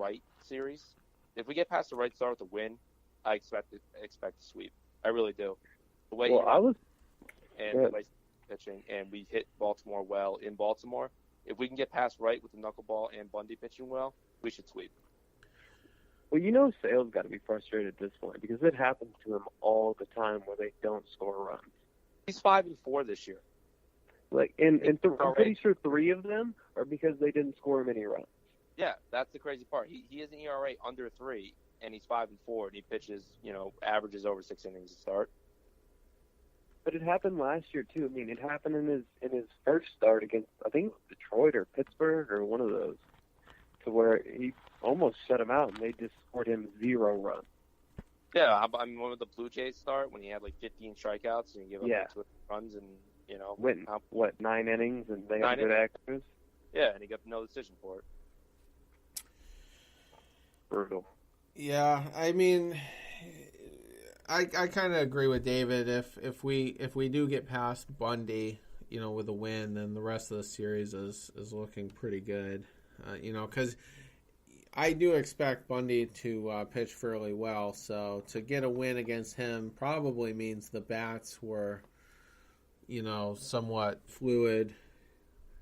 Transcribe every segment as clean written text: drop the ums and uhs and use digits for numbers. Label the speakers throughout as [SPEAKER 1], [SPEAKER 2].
[SPEAKER 1] right series, if we get past the right start with a win, I expect a sweep. I really do. The way the way pitching, and we hit Baltimore well in Baltimore. If we can get past right with the knuckleball and Bundy pitching well, we should sweep.
[SPEAKER 2] Well, Sale's got to be frustrated at this point because it happens to him all the time where they don't score runs.
[SPEAKER 1] He's 5-4 this year.
[SPEAKER 2] I'm pretty sure 3 of them are because they didn't score him any runs.
[SPEAKER 1] Yeah, that's the crazy part. He has an ERA under 3, and he's 5-4, and he pitches, averages over 6 innings to start.
[SPEAKER 2] But it happened last year too. I mean, it happened in his first start against, I think, Detroit or Pittsburgh or one of those, to where he almost shut him out, and they just scored him 0 runs.
[SPEAKER 1] Yeah, I mean, when the Blue Jays start, when he had 15 strikeouts and you give him 2 runs and,
[SPEAKER 2] went 9 innings and they had good extras?
[SPEAKER 1] Yeah, and he got no decision for it.
[SPEAKER 2] Brutal.
[SPEAKER 3] Yeah, I mean, I kind of agree with David. If we do get past Bundy, with a win, then the rest of the series is looking pretty good. Because I do expect Bundy to pitch fairly well. So to get a win against him probably means the bats were, somewhat fluid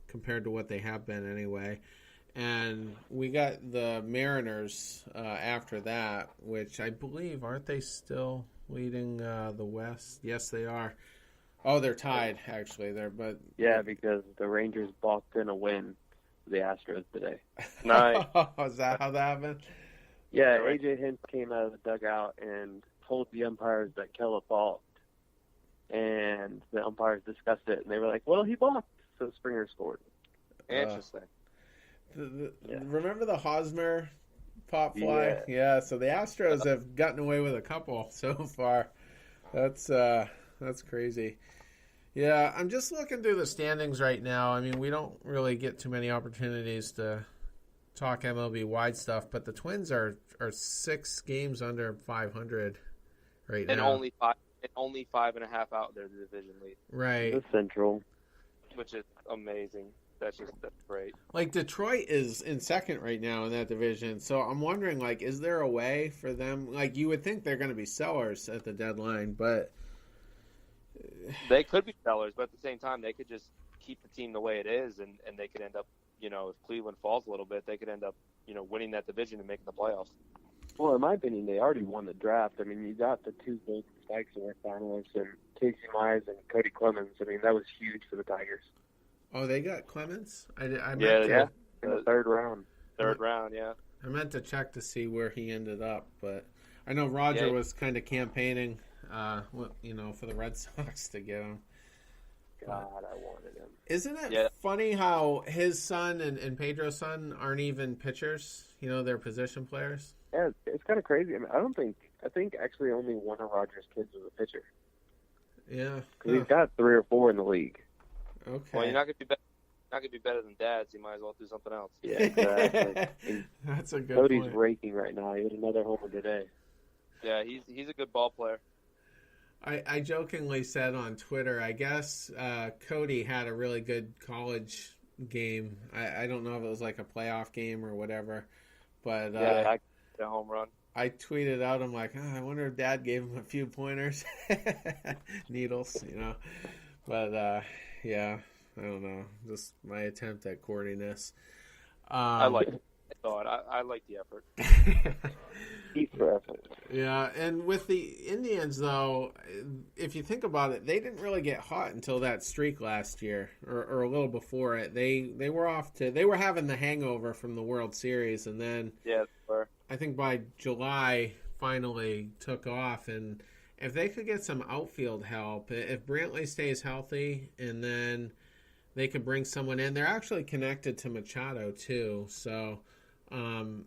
[SPEAKER 3] compared to what they have been anyway. And we got the Mariners after that, which I believe, aren't they still leading the West? Yes, they are. Oh, they're tied, actually.
[SPEAKER 2] Yeah, because the Rangers balked in a win for the Astros today.
[SPEAKER 1] Nice.
[SPEAKER 3] Is that how that happened?
[SPEAKER 2] Yeah, A.J. Hinch came out of the dugout and told the umpires that Kella balked. And the umpires discussed it, and they were like, well, he balked, so Springer scored.
[SPEAKER 1] Interesting.
[SPEAKER 3] Remember the Hosmer pop fly? Yeah, so the Astros have gotten away with a couple so far. That's crazy. Yeah, I'm just looking through the standings right now. I mean, we don't really get too many opportunities to talk MLB wide stuff, but the Twins are 6 games under 500 right
[SPEAKER 1] and
[SPEAKER 3] now.
[SPEAKER 1] Only 5.5 out there the division lead.
[SPEAKER 3] Right.
[SPEAKER 2] The Central.
[SPEAKER 1] Which is amazing. That's great.
[SPEAKER 3] Detroit is in second right now in that division, so I'm wondering, is there a way for them? You would think they're going to be sellers at the deadline, but
[SPEAKER 1] they could be sellers. But at the same time, they could just keep the team the way it is, and they could end up, if Cleveland falls a little bit, they could end up, winning that division and making the playoffs.
[SPEAKER 2] Well, in my opinion, they already won the draft. I mean, you got the 2 Golden Spikes Award finalists and Casey Mize and Cody Clemens. I mean, that was huge for the Tigers.
[SPEAKER 3] Oh, they got Clemens?
[SPEAKER 2] In the third round.
[SPEAKER 1] Third round, yeah.
[SPEAKER 3] I meant to check to see where he ended up, but I know Roger was kind of campaigning, for the Red Sox to get him.
[SPEAKER 2] God, I wanted him.
[SPEAKER 3] Isn't it funny how his son and Pedro's son aren't even pitchers? They're position players?
[SPEAKER 2] Yeah, it's kind of crazy. I mean, I think actually only one of Roger's kids was a pitcher.
[SPEAKER 3] Yeah.
[SPEAKER 2] Because he's got 3 or 4 in the league.
[SPEAKER 3] Okay.
[SPEAKER 1] Well, you're not gonna be better than Dad, so you might as well do something else.
[SPEAKER 2] Yeah, exactly.
[SPEAKER 3] That's a good
[SPEAKER 2] Cody's
[SPEAKER 3] point.
[SPEAKER 2] raking right now. He had another homer today.
[SPEAKER 1] Yeah, he's a good ball player.
[SPEAKER 3] I jokingly said on Twitter, I guess Cody had a really good college game. I don't know if it was like a playoff game or whatever, but
[SPEAKER 1] I a home run.
[SPEAKER 3] I tweeted out, I'm like, I wonder if Dad gave him a few pointers, needles, But yeah, I don't know. Just my attempt at corniness.
[SPEAKER 1] I like it. I like the effort.
[SPEAKER 2] He's for effort.
[SPEAKER 3] Yeah, and with the Indians, though, if you think about it, they didn't really get hot until that streak last year, or a little before it. They were having the hangover from the World Series, and then I think by July finally took off. And if they could get some outfield help, if Brantley stays healthy, and then they could bring someone in, they're actually connected to Machado too, so.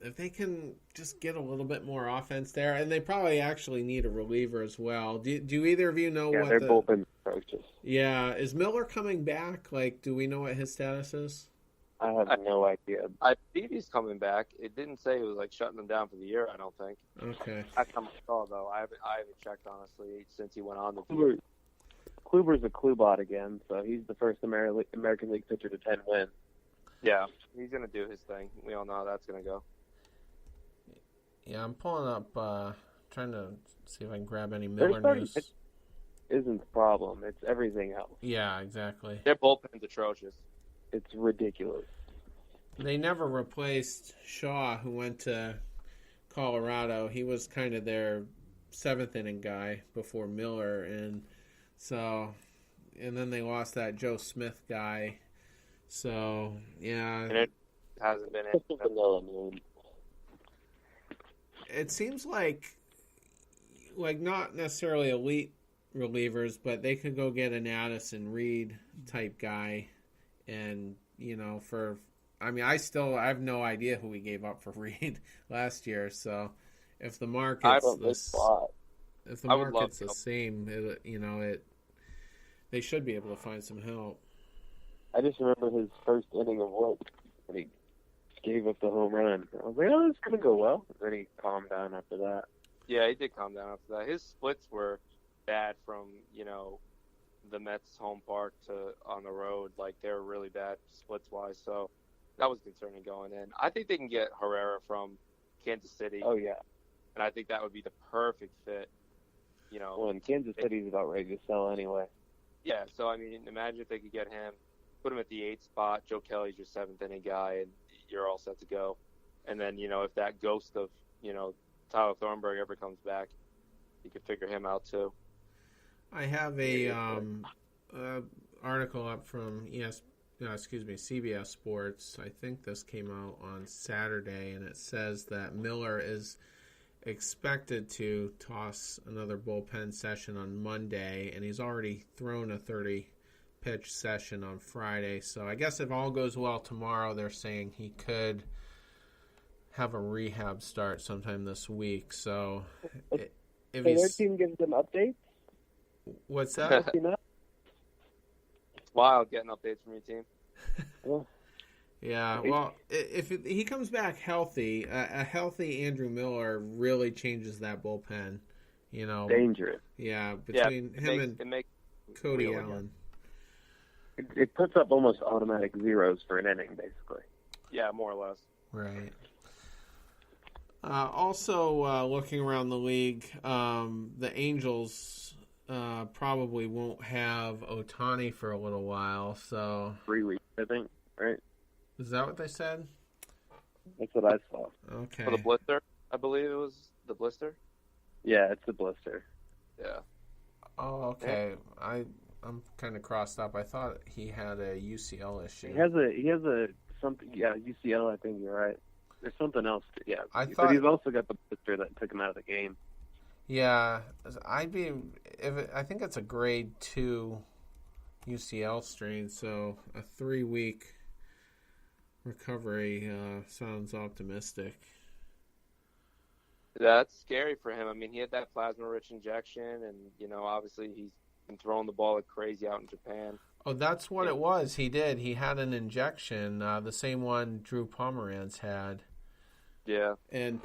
[SPEAKER 3] If they can just get a little bit more offense there, and they probably actually need a reliever as well. Do either of you know what
[SPEAKER 2] they're bullpen approaches.
[SPEAKER 3] Yeah, is Miller coming back? Do we know what his status is?
[SPEAKER 2] I have no idea.
[SPEAKER 1] I believe he's coming back. It didn't say it was shutting him down for the year, I don't think.
[SPEAKER 3] Okay.
[SPEAKER 1] That's how I saw, though. I haven't checked, honestly, since he went on the
[SPEAKER 2] field. Kluber's a Klubot again, so he's the first American League pitcher to 10 wins.
[SPEAKER 1] Yeah, he's going to do his thing. We all know how that's going to go.
[SPEAKER 3] Yeah, I'm pulling up, trying to see if I can grab any Miller news.
[SPEAKER 2] Isn't the problem. It's everything else.
[SPEAKER 3] Yeah, exactly.
[SPEAKER 1] Their bullpen's atrocious.
[SPEAKER 2] It's ridiculous.
[SPEAKER 3] They never replaced Shaw, who went to Colorado. He was kind of their seventh inning guy before Miller, and then they lost that Joe Smith guy. So yeah,
[SPEAKER 1] and it hasn't been it.
[SPEAKER 3] It seems like not necessarily elite relievers, but they could go get an Addison Reed type guy, and I have no idea who we gave up for Reed last year. So if the market's the same, they should be able to find some help.
[SPEAKER 2] I just remember his first inning of work when he gave up the home run. I was like, oh, this is going to go well. And then he calmed down after that.
[SPEAKER 1] Yeah, he did calm down after that. His splits were bad from, the Mets home park to on the road. Like, they were really bad splits-wise. So that was concerning going in. I think they can get Herrera from Kansas City.
[SPEAKER 2] Oh, yeah.
[SPEAKER 1] And I think that would be the perfect fit.
[SPEAKER 2] Well, and Kansas City's about ready to sell anyway.
[SPEAKER 1] Yeah, so, imagine if they could get him, put him at the 8th spot. Joe Kelly's your 7th inning guy, and you're all set to go. And then, if that ghost of, Tyler Thornburg ever comes back, you could figure him out too.
[SPEAKER 3] I have a article up from CBS Sports. I think this came out on Saturday, and it says that Miller is expected to toss another bullpen session on Monday, and he's already thrown a 30-pitch session on Friday. So I guess if all goes well tomorrow, they're saying he could have a rehab start sometime this week. So if
[SPEAKER 2] their team gives them updates?
[SPEAKER 3] What's that?
[SPEAKER 1] It's wild getting updates from your team.
[SPEAKER 3] Yeah, well, if he comes back healthy, a healthy Andrew Miller really changes that bullpen.
[SPEAKER 2] Dangerous.
[SPEAKER 3] Yeah, between him and Cody Allen.
[SPEAKER 2] It puts up almost automatic zeros for an inning, basically.
[SPEAKER 1] Yeah, more or less.
[SPEAKER 3] Right. Also, looking around the league, the Angels probably won't have Ohtani for a little while. So
[SPEAKER 2] 3 weeks, I think. Right?
[SPEAKER 3] Is that what they said?
[SPEAKER 2] That's what I saw.
[SPEAKER 3] Okay.
[SPEAKER 1] For the blister, I believe it was the blister.
[SPEAKER 2] Yeah, it's the blister.
[SPEAKER 1] Yeah.
[SPEAKER 3] Oh, okay. Yeah. I'm kind of crossed up. I thought he had a UCL issue.
[SPEAKER 2] He has a something. Yeah, UCL. I think you're right. There's something else. Yeah,
[SPEAKER 3] but
[SPEAKER 2] he's also got the blister that took him out of the game.
[SPEAKER 3] Yeah, I think it's a grade 2 UCL strain, so a 3-week recovery sounds optimistic.
[SPEAKER 1] That's scary for him. He had that plasma-rich injection, and obviously he's been throwing the ball like crazy out in Japan.
[SPEAKER 3] Oh, that's what it was. He did. He had an injection, the same one Drew Pomeranz had.
[SPEAKER 1] Yeah,
[SPEAKER 3] and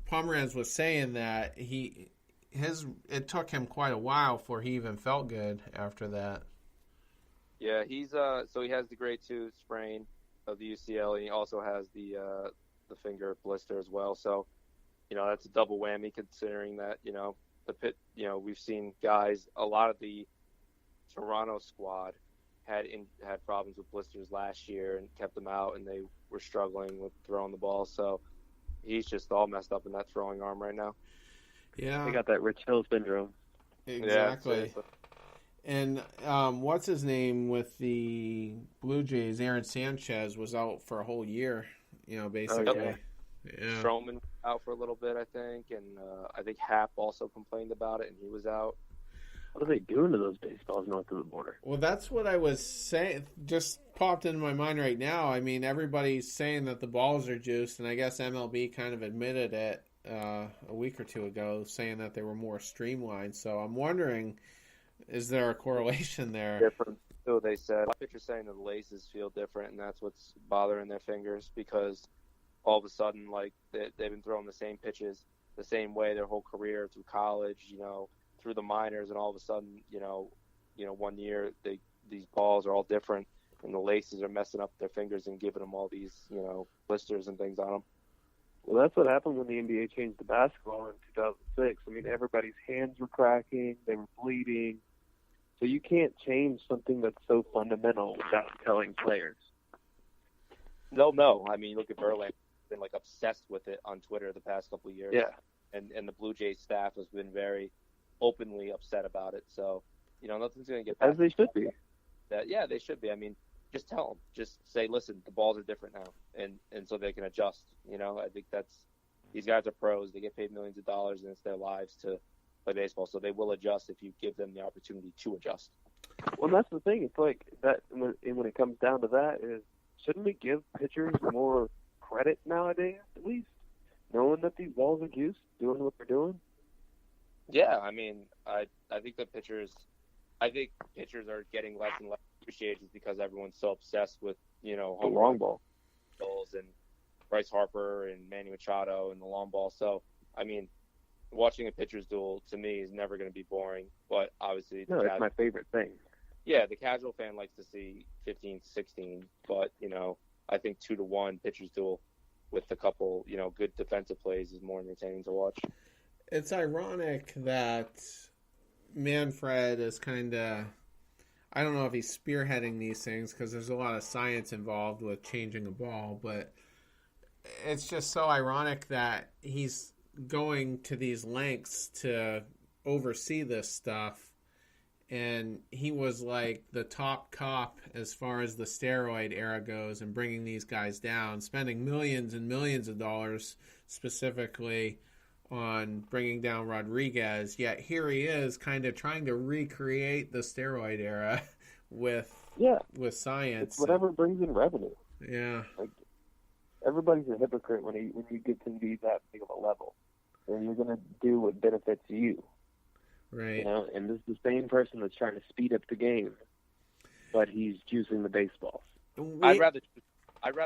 [SPEAKER 3] Pomeranz was saying that it took him quite a while before he even felt good after that.
[SPEAKER 1] Yeah, so he has the grade 2 sprain of the UCL, and he also has the finger blister as well. So, that's a double whammy considering that we've seen guys. A lot of the Toronto squad had problems with blisters last year and kept them out, and they were struggling with throwing the ball. So he's just all messed up in that throwing arm right now.
[SPEAKER 3] Yeah,
[SPEAKER 2] they got that Rich Hill syndrome.
[SPEAKER 3] Exactly. Yeah, and what's his name with the Blue Jays? Aaron Sanchez was out for a whole year. Basically.
[SPEAKER 1] Okay. Yeah. Stroman out for a little bit, I think, and I think Happ also complained about it, and he was out.
[SPEAKER 2] What are they doing to those baseballs north of the border?
[SPEAKER 3] Well, that's what I was saying. Just popped into my mind right now. Everybody's saying that the balls are juiced, and I guess MLB kind of admitted it a week or two ago, saying that they were more streamlined. So I'm wondering, is there a correlation there?
[SPEAKER 1] Different. So they said. I think you're saying that the laces feel different, and that's what's bothering their fingers because all of a sudden, they've been throwing the same pitches the same way their whole career through college, through the minors, and all of a sudden, 1 year these balls are all different, and the laces are messing up their fingers and giving them all these, blisters and things on them.
[SPEAKER 2] Well, that's what happened when the NBA changed the basketball in 2006. I mean, everybody's hands were cracking, they were bleeding. So you can't change something that's so fundamental without telling players.
[SPEAKER 1] No. I mean, look at Verlander. Been like obsessed with it on Twitter the past couple of years.
[SPEAKER 2] Yeah.
[SPEAKER 1] And the Blue Jays staff has been very openly upset about it. So, nothing's going to get
[SPEAKER 2] as they should be.
[SPEAKER 1] Yeah, they should be. I mean, just tell them. Just say, listen, the balls are different now, and so they can adjust. I think these guys are pros. They get paid millions of dollars, and it's their lives to play baseball. So they will adjust if you give them the opportunity to adjust.
[SPEAKER 2] Well, that's the thing. It's like that when it comes down to that is, shouldn't we give pitchers more credit nowadays, at least, knowing that these balls are juiced, doing what they're doing?
[SPEAKER 1] Yeah, I mean, I think pitchers are getting less and less appreciated because everyone's so obsessed with,
[SPEAKER 2] the long ball
[SPEAKER 1] and Bryce Harper and Manny Machado and the long ball. So, I mean, watching a pitcher's duel to me is never going to be boring, but obviously
[SPEAKER 2] it's my favorite thing.
[SPEAKER 1] Yeah, the casual fan likes to see 15-16, but I think 2-1 pitcher's duel with a couple good defensive plays is more entertaining to watch.
[SPEAKER 3] It's ironic that Manfred is kind of, I don't know if he's spearheading these things because there's a lot of science involved with changing a ball, but it's just so ironic that he's going to these lengths to oversee this stuff, and he was like the top cop as far as the steroid era goes and bringing these guys down, spending millions and millions of dollars specifically on bringing down Rodriguez, yet here he is kind of trying to recreate the steroid era with science.
[SPEAKER 2] It's whatever brings in revenue.
[SPEAKER 3] Yeah.
[SPEAKER 2] Like, everybody's a hypocrite when you get to be that big of a level. And you're going to do what benefits you.
[SPEAKER 3] Right.
[SPEAKER 2] And this is the same person that's trying to speed up the game, but he's juicing the baseballs.
[SPEAKER 1] I'd rather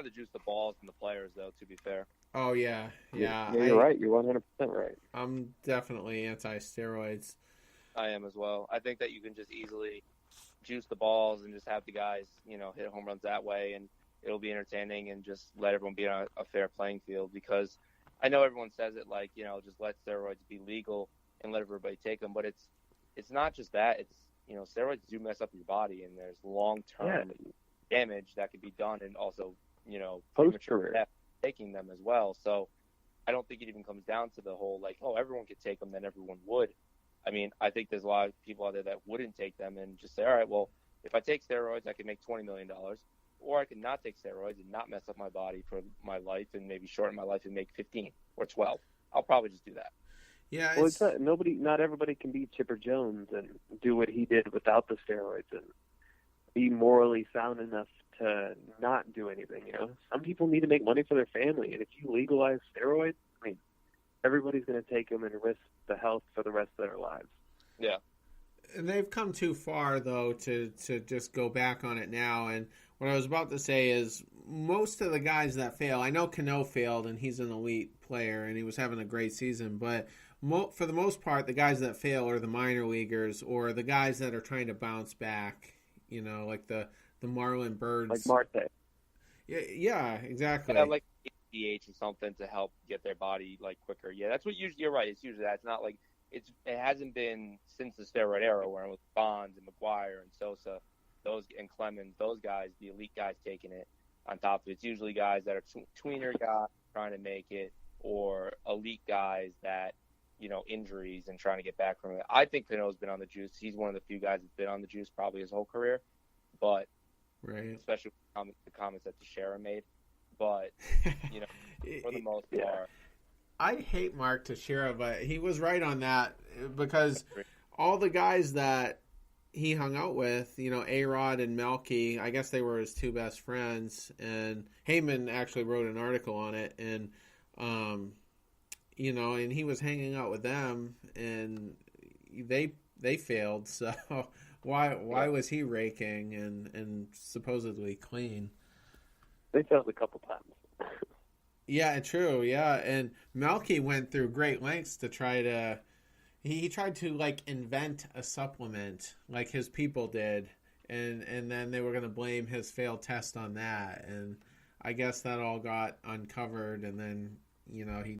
[SPEAKER 1] juice the balls than the players, though, to be fair.
[SPEAKER 3] Oh, yeah.
[SPEAKER 2] You're right. You're 100% right.
[SPEAKER 3] I'm definitely anti-steroids.
[SPEAKER 1] I am as well. I think that you can just easily juice the balls and just have the guys, hit home runs that way, and it'll be entertaining, and just let everyone be on a fair playing field, because I know everyone says it like, just let steroids be legal and let everybody take them, but it's not just that. It's, steroids do mess up your body, and there's long-term damage that could be done, and also,
[SPEAKER 2] post-career
[SPEAKER 1] death taking them as well. So I don't think it even comes down to the whole, like, oh, everyone could take them, then everyone would. I mean, I think there's a lot of people out there that wouldn't take them and just say, all right, well, if I take steroids, I can make $20 million, or I can not take steroids and not mess up my body for my life and maybe shorten my life and make 15 or 12. I'll probably just do that.
[SPEAKER 3] Yeah,
[SPEAKER 2] well, not everybody can be Chipper Jones and do what he did without the steroids and be morally sound enough to not do anything. Some people need to make money for their family, and if you legalize steroids, I mean, everybody's going to take them and risk the health for the rest of their lives.
[SPEAKER 1] Yeah.
[SPEAKER 3] And they've come too far, though, to just go back on it now. And what I was about to say is most of the guys that fail, I know Cano failed, and he's an elite player, and he was having a great season, but for the most part, the guys that fail are the minor leaguers or the guys that are trying to bounce back, like the Marlon Birds.
[SPEAKER 2] Like Marte.
[SPEAKER 3] Yeah, exactly.
[SPEAKER 1] Yeah, like DH or something to help get their body, like, quicker. Yeah, that's what usually, you're right. It's usually that. It's not like, it hasn't been since the steroid era where it was Bonds and McGuire and Sosa, and Clemens, those guys, the elite guys taking it on top of it. It's usually guys that are tweener guys trying to make it, or elite guys that, injuries and trying to get back from it. I think Cano's been on the juice. He's one of the few guys that's been on the juice probably his whole career, but
[SPEAKER 3] right,
[SPEAKER 1] especially the comments that Teixeira made. But, for the most part.
[SPEAKER 3] I hate Mark Teixeira, but he was right on that, because all the guys that he hung out with, A-Rod and Melky, I guess they were his two best friends, and Heyman actually wrote an article on it, and and he was hanging out with them, and they failed. So why was he raking and supposedly clean?
[SPEAKER 2] They failed a couple times.
[SPEAKER 3] Yeah, true. Yeah, and Melky went through great lengths to try to. He tried to invent a supplement like his people did, and then they were going to blame his failed test on that, and I guess that all got uncovered, and then you know, he